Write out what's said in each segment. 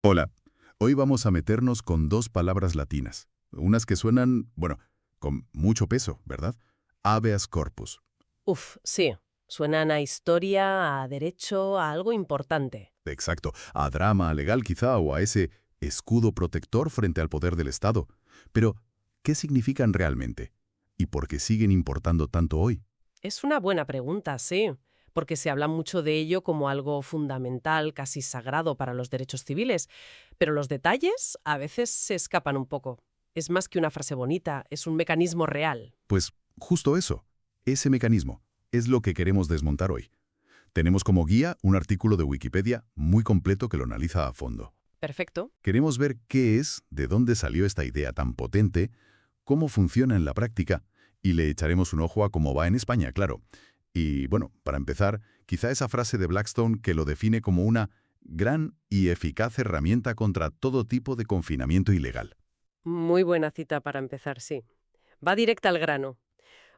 Hola, hoy vamos a meternos con dos palabras latinas, unas que suenan, bueno, con mucho peso, ¿verdad? Habeas corpus. Uf, sí. Suenan a historia, a derecho, a algo importante. Exacto, a drama legal quizá o a ese escudo protector frente al poder del Estado. Pero, ¿qué significan realmente? ¿Y por qué siguen importando tanto hoy? Es una buena pregunta, sí, porque se habla mucho de ello como algo fundamental, casi sagrado para los derechos civiles, pero los detalles a veces se escapan un poco. Es más que una frase bonita, es un mecanismo real. Pues justo eso, ese mecanismo, es lo que queremos desmontar hoy. Tenemos como guía un artículo de Wikipedia muy completo que lo analiza a fondo. Perfecto. Queremos ver qué es, de dónde salió esta idea tan potente, cómo funciona en la práctica, y le echaremos un ojo a cómo va en España, claro. Y bueno, para empezar, quizá esa frase de Blackstone que lo define como una gran y eficaz herramienta contra todo tipo de confinamiento ilegal. Muy buena cita para empezar, sí. Va directa al grano,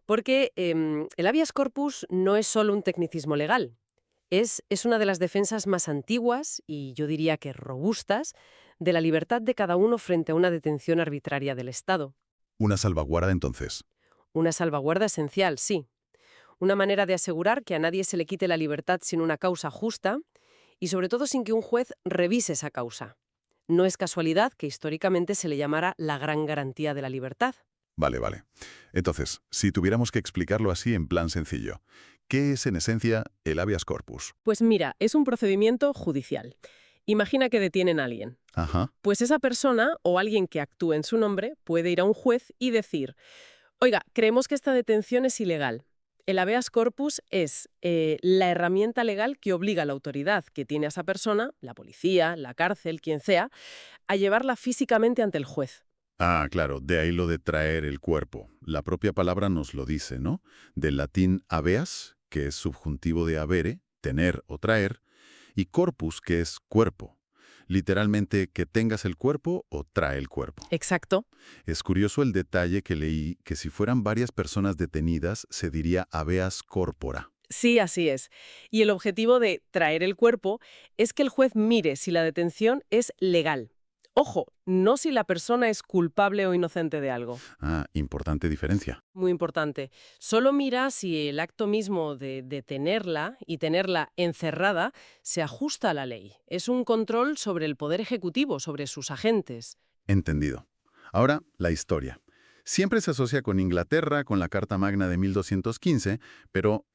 porque el habeas corpus no es solo un tecnicismo legal. Es una de las defensas más antiguas y yo diría que robustas de la libertad de cada uno frente a una detención arbitraria del Estado. Una salvaguarda entonces. Una salvaguarda esencial, sí. Una manera de asegurar que a nadie se le quite la libertad sin una causa justa y sobre todo sin que un juez revise esa causa. No es casualidad que históricamente se le llamara la gran garantía de la libertad. Vale. Entonces, si tuviéramos que explicarlo así en plan sencillo, ¿qué es en esencia el habeas corpus? Pues mira, es un procedimiento judicial. Imagina que detienen a alguien. Ajá. Pues esa persona o alguien que actúe en su nombre puede ir a un juez y decir: oiga, creemos que esta detención es ilegal. El habeas corpus es la herramienta legal que obliga a la autoridad que tiene a esa persona, la policía, la cárcel, quien sea, a llevarla físicamente ante el juez. Ah, claro, de ahí lo de traer el cuerpo. La propia palabra nos lo dice, ¿no? Del latín habeas, que es subjuntivo de habere, tener o traer, y corpus, que es cuerpo. Literalmente, que tengas el cuerpo o trae el cuerpo. Exacto. Es curioso el detalle que leí, que si fueran varias personas detenidas, se diría habeas corpora. Sí, así es. Y el objetivo de traer el cuerpo es que el juez mire si la detención es legal. Ojo, no si la persona es culpable o inocente de algo. Ah, importante diferencia. Muy importante. Solo mira si el acto mismo de detenerla y tenerla encerrada se ajusta a la ley. Es un control sobre el poder ejecutivo, sobre sus agentes. Entendido. Ahora, la historia. Siempre se asocia con Inglaterra, con la Carta Magna de 1215, pero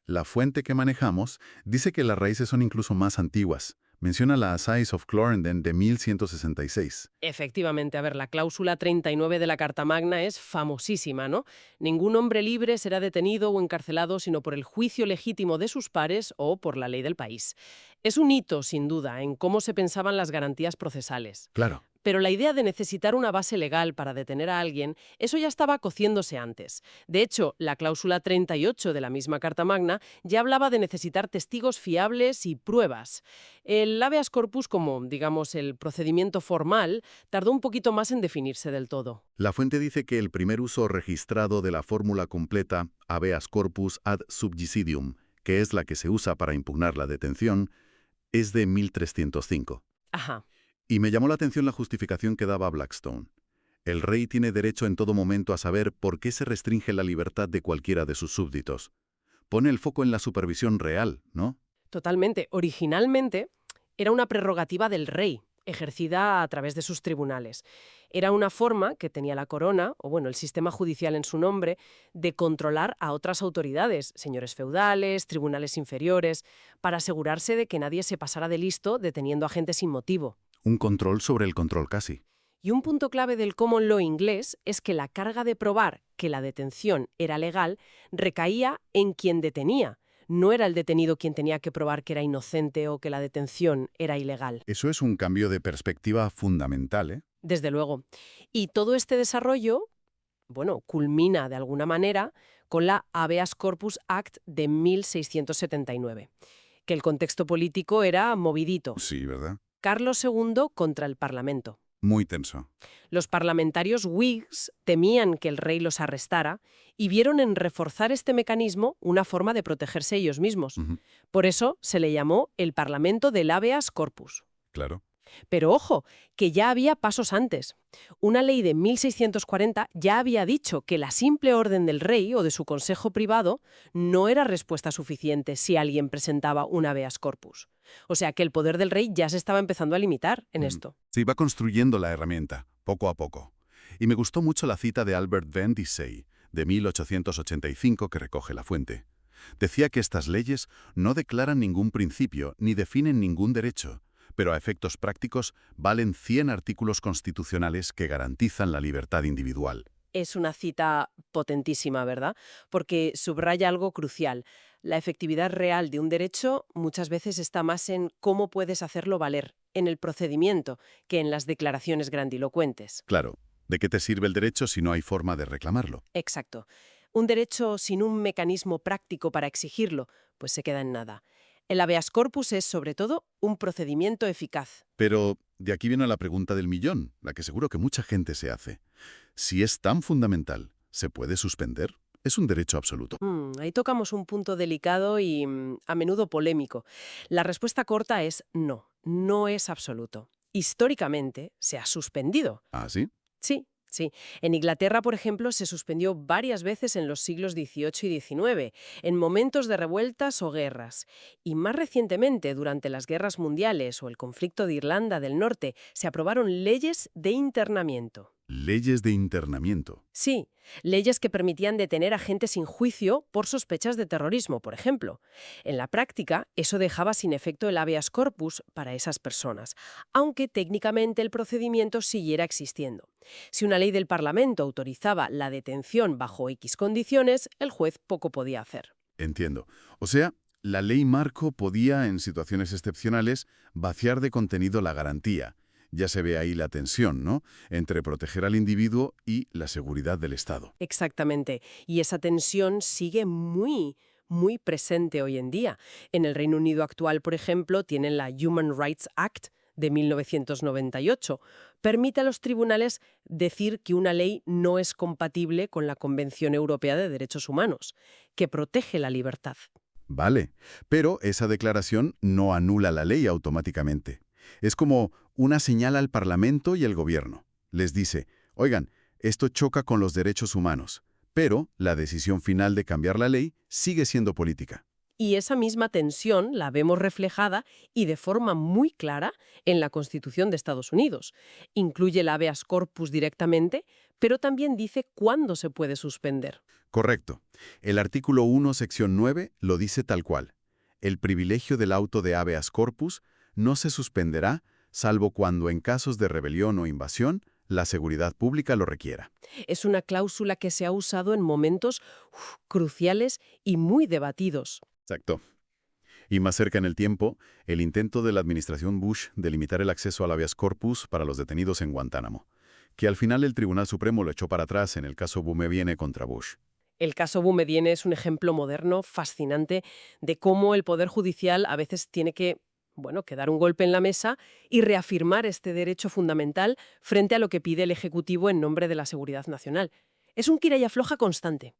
la fuente que manejamos dice que las raíces son incluso más antiguas. Menciona la Assize of Clarendon de 1166. Efectivamente, a ver, la cláusula 39 de la Carta Magna es famosísima, ¿no? Ningún hombre libre será detenido o encarcelado sino por el juicio legítimo de sus pares o por la ley del país. Es un hito, sin duda, en cómo se pensaban las garantías procesales. Claro. Pero la idea de necesitar una base legal para detener a alguien, eso ya estaba cociéndose antes. De hecho, la cláusula 38 de la misma Carta Magna ya hablaba de necesitar testigos fiables y pruebas. El habeas corpus, como, digamos, el procedimiento formal, tardó un poquito más en definirse del todo. La fuente dice que el primer uso registrado de la fórmula completa habeas corpus ad subjicidium, que es la que se usa para impugnar la detención, es de 1305. Ajá. Y me llamó la atención la justificación que daba Blackstone. El rey tiene derecho en todo momento a saber por qué se restringe la libertad de cualquiera de sus súbditos. Pone el foco en la supervisión real, ¿no? Totalmente. Originalmente era una prerrogativa del rey, ejercida a través de sus tribunales. Era una forma que tenía la corona, o bueno, el sistema judicial en su nombre, de controlar a otras autoridades, señores feudales, tribunales inferiores, para asegurarse de que nadie se pasara de listo deteniendo a gente sin motivo. Un control sobre el control casi. Y un punto clave del common law inglés es que la carga de probar que la detención era legal recaía en quien detenía. No era el detenido quien tenía que probar que era inocente o que la detención era ilegal. Eso es un cambio de perspectiva fundamental, ¿eh? Desde luego. Y todo este desarrollo, bueno, culmina de alguna manera con la Habeas Corpus Act de 1679, que el contexto político era movidito. Sí, ¿verdad? Carlos II contra el Parlamento. Muy tenso. Los parlamentarios Whigs temían que el rey los arrestara y vieron en reforzar este mecanismo una forma de protegerse ellos mismos. Ujú. Por eso se le llamó el Parlamento del Habeas Corpus. Claro. Pero ojo, que ya había pasos antes. Una ley de 1640 ya había dicho que la simple orden del rey o de su consejo privado no era respuesta suficiente si alguien presentaba un habeas corpus. O sea que el poder del rey ya se estaba empezando a limitar en esto. Se iba construyendo la herramienta, poco a poco. Y me gustó mucho la cita de Albert Venn Dissey, de 1885, que recoge la fuente. Decía que estas leyes no declaran ningún principio ni definen ningún derecho, pero a efectos prácticos valen 100 artículos constitucionales que garantizan la libertad individual. Es una cita potentísima, ¿verdad? Porque subraya algo crucial. La efectividad real de un derecho muchas veces está más en cómo puedes hacerlo valer, en el procedimiento, que en las declaraciones grandilocuentes. Claro, ¿de qué te sirve el derecho si no hay forma de reclamarlo? Exacto. Un derecho sin un mecanismo práctico para exigirlo, pues se queda en nada. El habeas corpus es, sobre todo, un procedimiento eficaz. Pero de aquí viene la pregunta del millón, la que seguro que mucha gente se hace. Si es tan fundamental, ¿se puede suspender? Es un derecho absoluto. Ahí tocamos un punto delicado y a menudo polémico. La respuesta corta es no, no es absoluto. Históricamente se ha suspendido. ¿Ah, sí? Sí, sí. En Inglaterra, por ejemplo, se suspendió varias veces en los siglos XVIII y XIX, en momentos de revueltas o guerras. Y más recientemente, durante las guerras mundiales o el conflicto de Irlanda del Norte, se aprobaron leyes de internamiento. Leyes de internamiento. Sí, leyes que permitían detener a gente sin juicio por sospechas de terrorismo, por ejemplo. En la práctica, eso dejaba sin efecto el habeas corpus para esas personas, aunque técnicamente el procedimiento siguiera existiendo. Si una ley del Parlamento autorizaba la detención bajo X condiciones, el juez poco podía hacer. Entiendo. O sea, la ley marco podía, en situaciones excepcionales, vaciar de contenido la garantía. Ya se ve ahí la tensión, ¿no?, entre proteger al individuo y la seguridad del Estado. Exactamente. Y esa tensión sigue muy presente hoy en día. En el Reino Unido actual, por ejemplo, tienen la Human Rights Act de 1998. Permite a los tribunales decir que una ley no es compatible con la Convención Europea de Derechos Humanos, que protege la libertad. Vale, pero esa declaración no anula la ley automáticamente. Es como una señal al Parlamento y al Gobierno. Les dice, oigan, esto choca con los derechos humanos, pero la decisión final de cambiar la ley sigue siendo política. Y esa misma tensión la vemos reflejada y de forma muy clara en la Constitución de Estados Unidos. Incluye el habeas corpus directamente, pero también dice cuándo se puede suspender. Correcto. El artículo 1, sección 9, lo dice tal cual. El privilegio del auto de habeas corpus no se suspenderá, salvo cuando en casos de rebelión o invasión, la seguridad pública lo requiera. Es una cláusula que se ha usado en momentos cruciales y muy debatidos. Exacto. Y más cerca en el tiempo, el intento de la administración Bush de limitar el acceso al habeas corpus para los detenidos en Guantánamo, que al final el Tribunal Supremo lo echó para atrás en el caso Boumediene contra Bush. El caso Boumediene es un ejemplo moderno, fascinante, de cómo el Poder Judicial a veces tiene que dar un golpe en la mesa y reafirmar este derecho fundamental frente a lo que pide el Ejecutivo en nombre de la seguridad nacional. Es un tira y afloja constante.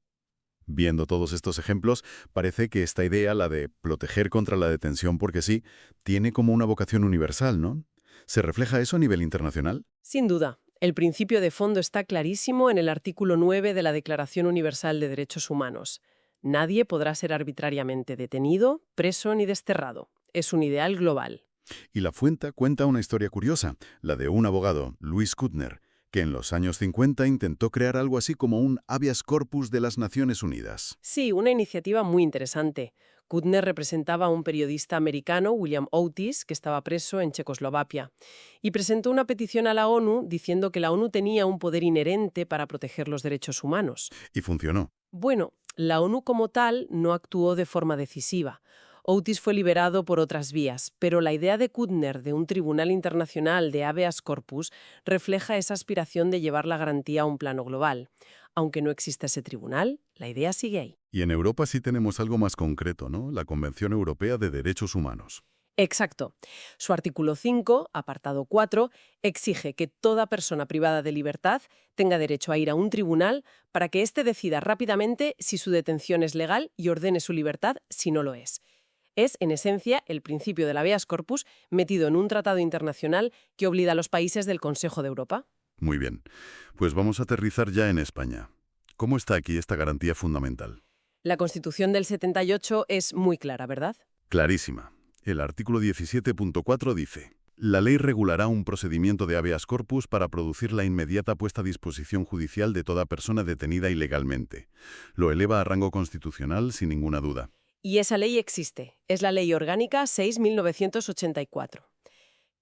Viendo todos estos ejemplos, parece que esta idea, la de proteger contra la detención porque sí, tiene como una vocación universal, ¿no? ¿Se refleja eso a nivel internacional? Sin duda. El principio de fondo está clarísimo en el artículo 9 de la Declaración Universal de Derechos Humanos. Nadie podrá ser arbitrariamente detenido, preso ni desterrado. Es un ideal global. Y la fuente cuenta una historia curiosa, la de un abogado, Louis Kuttner, que en los años 50 intentó crear algo así como un habeas corpus de las Naciones Unidas. Sí, una iniciativa muy interesante. Kuttner representaba a un periodista americano, William Otis, que estaba preso en Checoslovaquia, y presentó una petición a la ONU diciendo que la ONU tenía un poder inherente para proteger los derechos humanos. Y funcionó. Bueno, la ONU como tal no actuó de forma decisiva. Otis fue liberado por otras vías, pero la idea de Kuttner de un tribunal internacional de habeas corpus refleja esa aspiración de llevar la garantía a un plano global. Aunque no exista ese tribunal, la idea sigue ahí. Y en Europa sí tenemos algo más concreto, ¿no? La Convención Europea de Derechos Humanos. Exacto. Su artículo 5, apartado 4, exige que toda persona privada de libertad tenga derecho a ir a un tribunal para que éste decida rápidamente si su detención es legal y ordene su libertad si no lo es. Es, en esencia, el principio del habeas corpus metido en un tratado internacional que obliga a los países del Consejo de Europa. Muy bien. Pues vamos a aterrizar ya en España. ¿Cómo está aquí esta garantía fundamental? La Constitución del 78 es muy clara, ¿verdad? Clarísima. El artículo 17.4 dice: la ley regulará un procedimiento de habeas corpus para producir la inmediata puesta a disposición judicial de toda persona detenida ilegalmente. Lo eleva a rango constitucional sin ninguna duda. Y esa ley existe. Es la Ley Orgánica 6.1984.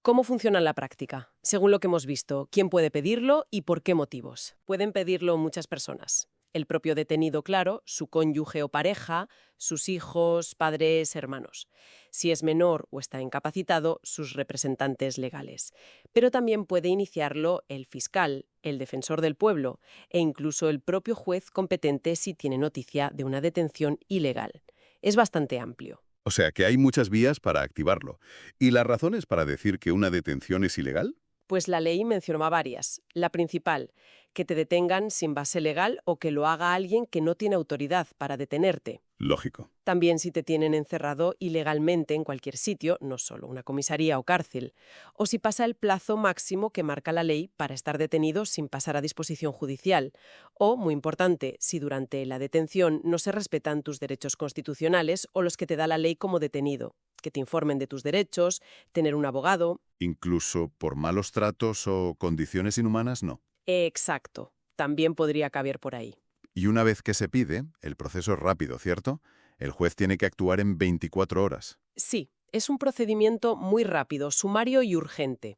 ¿Cómo funciona en la práctica? Según lo que hemos visto, ¿quién puede pedirlo y por qué motivos? Pueden pedirlo muchas personas. El propio detenido, claro, su cónyuge o pareja, sus hijos, padres, hermanos. Si es menor o está incapacitado, sus representantes legales. Pero también puede iniciarlo el fiscal, el defensor del pueblo e incluso el propio juez competente si tiene noticia de una detención ilegal. Es bastante amplio. O sea que hay muchas vías para activarlo. ¿Y las razones para decir que una detención es ilegal? Pues la ley mencionaba varias. La principal, que te detengan sin base legal o que lo haga alguien que no tiene autoridad para detenerte. Lógico. También si te tienen encerrado ilegalmente en cualquier sitio, no solo una comisaría o cárcel. O si pasa el plazo máximo que marca la ley para estar detenido sin pasar a disposición judicial. O, muy importante, si durante la detención no se respetan tus derechos constitucionales o los que te da la ley como detenido. Que te informen de tus derechos, tener un abogado. Incluso por malos tratos o condiciones inhumanas, no. Exacto. También podría caber por ahí. Y una vez que se pide, el proceso es rápido, ¿cierto? El juez tiene que actuar en 24 horas. Sí, es un procedimiento muy rápido, sumario y urgente.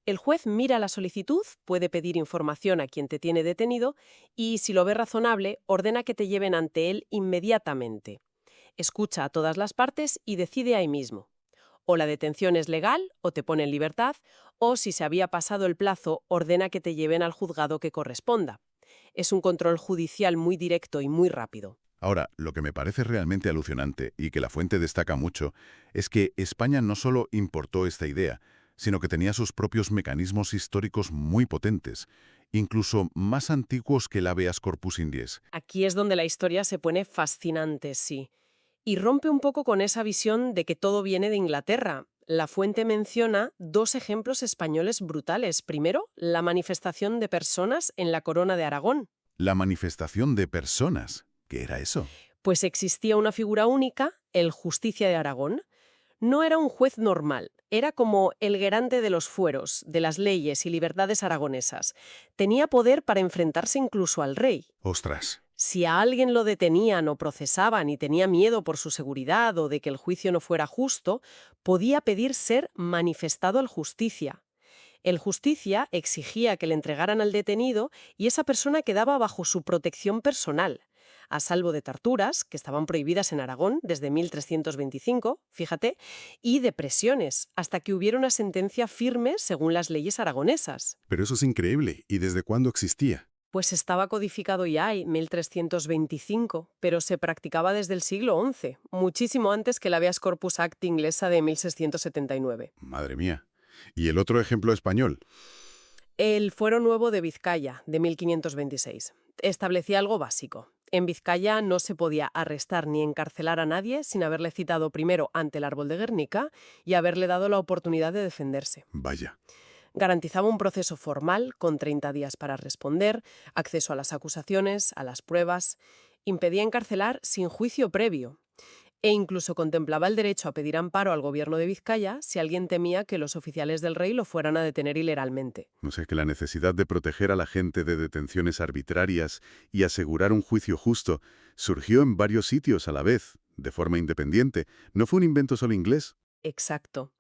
El juez mira la solicitud, puede pedir información a quien te tiene detenido y, si lo ve razonable, ordena que te lleven ante él inmediatamente. Escucha a todas las partes y decide ahí mismo. O la detención es legal o te pone en libertad, o si se había pasado el plazo, ordena que te lleven al juzgado que corresponda. Es un control judicial muy directo y muy rápido. Ahora, lo que me parece realmente alucinante y que la fuente destaca mucho es que España no solo importó esta idea, sino que tenía sus propios mecanismos históricos muy potentes, incluso más antiguos que el habeas corpus indies. Aquí es donde la historia se pone fascinante, sí. Y rompe un poco con esa visión de que todo viene de Inglaterra. La fuente menciona dos ejemplos españoles brutales. Primero, la manifestación de personas en la Corona de Aragón. La manifestación de personas. ¿Qué era eso? Pues existía una figura única, el Justicia de Aragón. No era un juez normal, era como el garante de los fueros, de las leyes y libertades aragonesas. Tenía poder para enfrentarse incluso al rey. ¡Ostras! Si a alguien lo detenían o procesaban y tenía miedo por su seguridad o de que el juicio no fuera justo, podía pedir ser manifestado al Justicia. El Justicia exigía que le entregaran al detenido y esa persona quedaba bajo su protección personal, a salvo de torturas, que estaban prohibidas en Aragón desde 1325, fíjate, y de presiones, hasta que hubiera una sentencia firme según las leyes aragonesas. Pero eso es increíble. ¿Y desde cuándo existía? Pues estaba codificado ya en 1325, pero se practicaba desde el siglo XI, muchísimo antes que la Habeas Corpus Act inglesa de 1679. Madre mía. ¿Y el otro ejemplo español? El Fuero Nuevo de Vizcaya, de 1526, establecía algo básico. En Vizcaya no se podía arrestar ni encarcelar a nadie sin haberle citado primero ante el árbol de Guernica y haberle dado la oportunidad de defenderse. Vaya. Garantizaba un proceso formal con 30 días para responder, acceso a las acusaciones, a las pruebas, impedía encarcelar sin juicio previo e incluso contemplaba el derecho a pedir amparo al gobierno de Vizcaya si alguien temía que los oficiales del rey lo fueran a detener ilegalmente. No sé, que la necesidad de proteger a la gente de detenciones arbitrarias y asegurar un juicio justo surgió en varios sitios a la vez, de forma independiente. No fue un invento solo inglés. Exacto.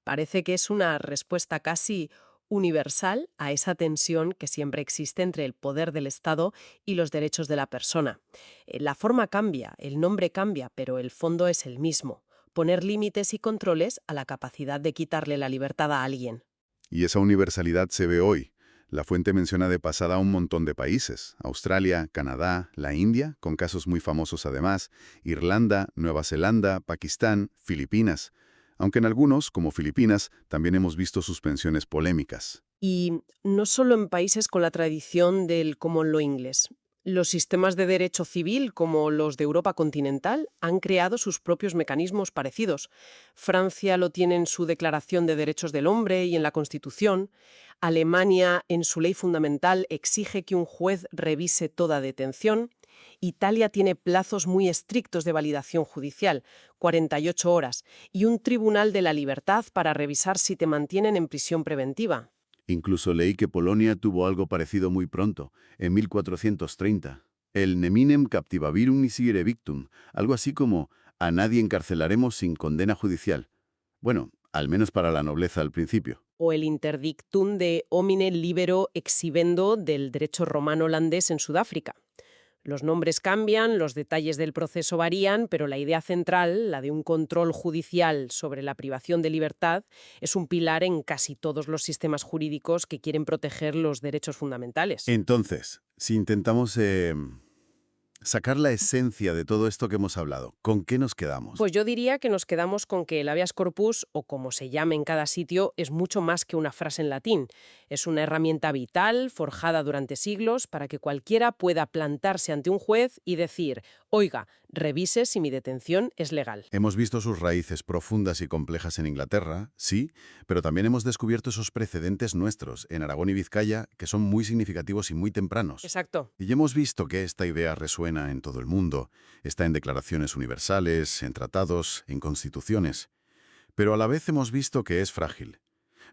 Parece que es una respuesta casi universal a esa tensión que siempre existe entre el poder del Estado y los derechos de la persona. La forma cambia, el nombre cambia, pero el fondo es el mismo: poner límites y controles a la capacidad de quitarle la libertad a alguien. Y esa universalidad se ve hoy. La fuente menciona de pasada a un montón de países: Australia, Canadá, la India, con casos muy famosos además, Irlanda, Nueva Zelanda, Pakistán, Filipinas. Aunque en algunos, como Filipinas, también hemos visto suspensiones polémicas. Y no solo en países con la tradición del common law inglés. Los sistemas de derecho civil, como los de Europa continental, han creado sus propios mecanismos parecidos. Francia lo tiene en su Declaración de Derechos del Hombre y en la Constitución. Alemania, en su ley fundamental, exige que un juez revise toda detención. Italia tiene plazos muy estrictos de validación judicial, 48 horas, y un tribunal de la libertad para revisar si te mantienen en prisión preventiva. Incluso leí que Polonia tuvo algo parecido muy pronto, en 1430. El neminem captivavirum nisi victum, algo así como a nadie encarcelaremos sin condena judicial. Bueno, al menos para la nobleza al principio. O el interdictum de homine libero exhibendo del derecho romano holandés en Sudáfrica. Los nombres cambian, los detalles del proceso varían, pero la idea central, la de un control judicial sobre la privación de libertad, es un pilar en casi todos los sistemas jurídicos que quieren proteger los derechos fundamentales. Entonces, si intentamos sacar la esencia de todo esto que hemos hablado, ¿con qué nos quedamos? Pues yo diría que nos quedamos con que el habeas corpus, o como se llame en cada sitio, es mucho más que una frase en latín. Es una herramienta vital, forjada durante siglos, para que cualquiera pueda plantarse ante un juez y decir, oiga, revise si mi detención es legal. Hemos visto sus raíces profundas y complejas en Inglaterra, sí, pero también hemos descubierto esos precedentes nuestros, en Aragón y Vizcaya, que son muy significativos y muy tempranos. Exacto. Y hemos visto que esta idea resuena en todo el mundo, está en declaraciones universales, en tratados, en constituciones. Pero a la vez hemos visto que es frágil.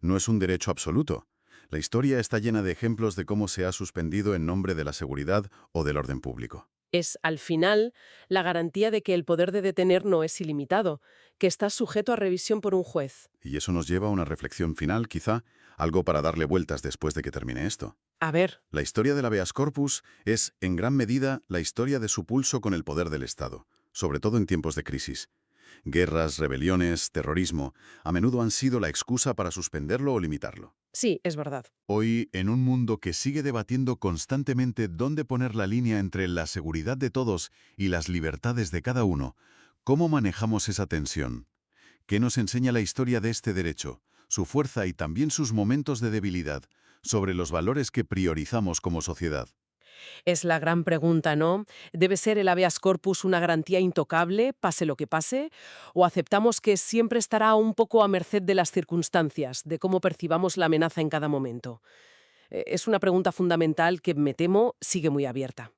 No es un derecho absoluto. La historia está llena de ejemplos de cómo se ha suspendido en nombre de la seguridad o del orden público. Es, al final, la garantía de que el poder de detener no es ilimitado, que está sujeto a revisión por un juez. Y eso nos lleva a una reflexión final, quizá, algo para darle vueltas después de que termine esto. A ver, La historia del habeas corpus es, en gran medida, la historia de su pulso con el poder del Estado, sobre todo en tiempos de crisis. Guerras, rebeliones, terrorismo, a menudo han sido la excusa para suspenderlo o limitarlo. sí, es verdad. Hoy, en un mundo que sigue debatiendo constantemente dónde poner la línea entre la seguridad de todos y las libertades de cada uno, ¿cómo manejamos esa tensión? ¿Qué nos enseña la historia de este derecho, su fuerza y también sus momentos de debilidad, sobre los valores que priorizamos como sociedad? Es la gran pregunta, ¿no? ¿Debe ser el habeas corpus una garantía intocable, pase lo que pase? ¿O aceptamos que siempre estará un poco a merced de las circunstancias, de cómo percibamos la amenaza en cada momento? Es una pregunta fundamental que, me temo, sigue muy abierta.